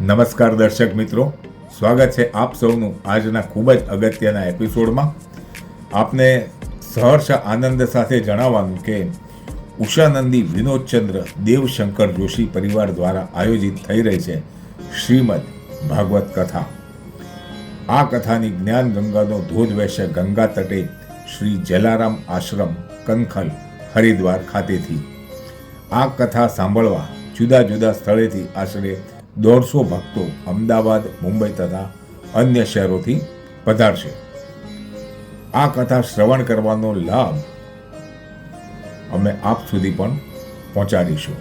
નમસ્કાર દર્શક મિત્રો, સ્વાગત છે આપ સૌનું આજના ખૂબ જ અગત્યના એપિસોડમાં. આપને સહર્ષ આનંદ સાથે જણાવવાનું કે ઉષાનંદી વિનોદચંદ્ર દેવશંકર જોશી પરિવાર દ્વારા આયોજિત થઈ રહી છે શ્રીમદ ભાગવત કથા. આ કથાની જ્ઞાન ગંગાનો ધોધ વહેશે ગંગા તટે શ્રી જલારામ આશ્રમ કનખલ હરિદ્વાર ખાતેથી. આ કથા સાંભળવા જુદા જુદા સ્થળેથી આશરે 150 ભક્તો અમદાવાદ, મુંબઈ તથા અન્ય શહેરોથી પધારશે. આ કથા શ્રવણ કરવાનો લાભ અમે આપ સુધી પણ પહોંચાડીશું.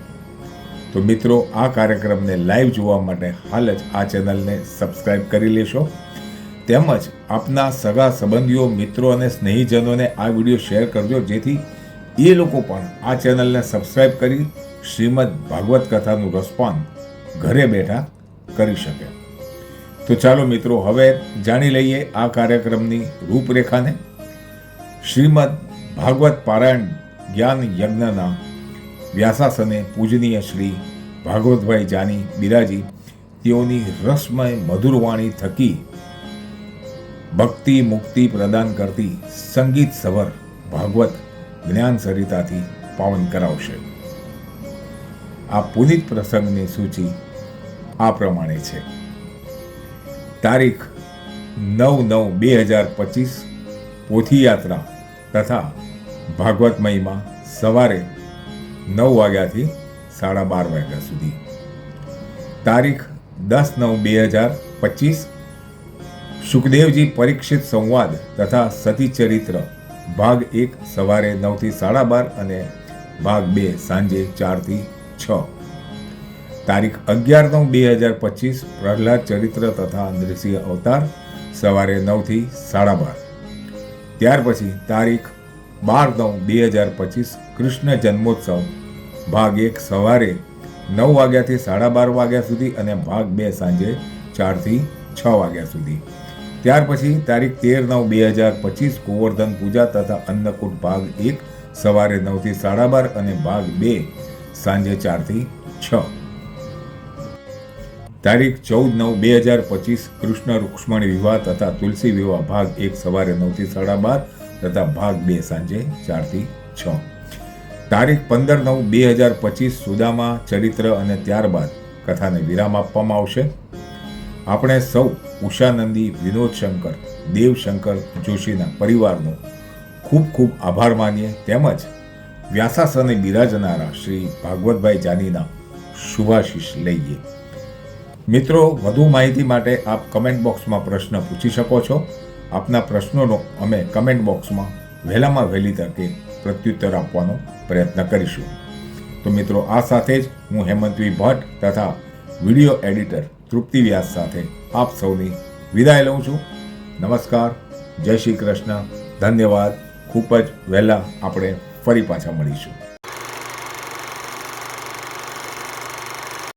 તો મિત્રો, આ કાર્યક્રમને લાઈવ જોવા માટે હાલ જ આ ચેનલને સબસ્ક્રાઈબ કરી લેશો. તેમજ આપના સગા સંબંધીઓ, મિત્રો અને સ્નેહીજનોને આ વિડીયો શેર કરજો, જેથી એ લોકો પણ આ ચેનલને સબસ્ક્રાઈબ કરી શ્રીમદ ભાગવત કથાનું રસપાન ઘરે બેઠા કરી શકે. તો ચાલો મિત્રો, હવે જાણી લઈએ આ કાર્યક્રમની રૂપરેખાને. શ્રીમદ ભાગવત પારાયણ જ્ઞાન યજ્ઞના વ્યાસાસને પૂજનીય શ્રી ભાગવતભાઈ જાની બિરાજી તેઓની રસમય મધુર વાણી થકી ભક્તિ મુક્તિ પ્રદાન કરતી સંગીત સભર ભાગવત જ્ઞાન સરિતાથી પાવન કરાવશે. આ પુનિત પ્રસંગની સૂચિ આ પ્રમાણે છે. તારીખ 9/9/2025 પોથી યાત્રા તથા ભાગવત મહિમા સવારે 9 વાગ્યાથી 12:30 વાગ્યા સુધી. તારીખ 10/9/2025 સુખદેવજી પરીક્ષિત સંવાદ તથા સતી ચરિત્ર ભાગ 1 સવારે 9 થી 12:30 અને ભાગ 2 સાંજે 4 થી 6. તારીખ 11/9/2025 પ્રહલાદ ચરિત્ર તથા નૃસિંહ અવતાર સવારે 9 થી 12:30. ત્યાર પછી તારીખ 12/9/2025 કૃષ્ણ જન્મોત્સવ ભાગ 1 સવારે 9 વાગ્યાથી 12:30 વાગ્યા સુધી અને ભાગ 2 સાંજે 4 થી 6 વાગ્યા સુધી. ત્યાર પછી તારીખ 13/9/2025 ગોવર્ધન પૂજા તથા અન્નકૂટ ભાગ 1 સવારે 9 થી 12:30 અને ભાગ 2 સાંજે 4 થી 6. તારીખ 14/9/2025 કૃષ્ણ રૂક્ષ્મણી વિવાહ તથા તુલસી વિવાહ ભાગ 1 સવારે 9 થી 12:30 તથા ભાગ 2 સાંજે 4 થી 6. તારીખ 15/9/2025 સુદામા ચરિત્ર અને ત્યારબાદ કથાને વિરામ આપવામાં આવશે. આપણે સૌ ઉષાનંદી વિનોદશંકર દેવશંકર જોશીના પરિવારનો ખૂબ ખૂબ આભાર માનીએ. તેમજ વ્યાસાસને બિરાજનારા શ્રી ભાગવતભાઈ જાનીના શુભાશીષ લઈએ. મિત્રો, વધુ માહિતી માટે આપ કમેન્ટ બોક્સમાં પ્રશ્ન પૂછી શકો છો. આપના પ્રશ્નોનો અમે કમેન્ટ બોક્સમાં વહેલામાં વહેલી તકે પ્રત્યુત્તર આપવાનો પ્રયત્ન કરીશું. તો મિત્રો, આ સાથે જ હું હેમંતવી ભટ્ટ તથા વિડીયો એડિટર તૃપ્તિ વ્યાસ સાથે આપ સૌની વિદાય લઉં છું. નમસ્કાર, જય શ્રી કૃષ્ણ, ધન્યવાદ. ખૂબ જ વહેલા આપણે ફરી પાછા મળીશું.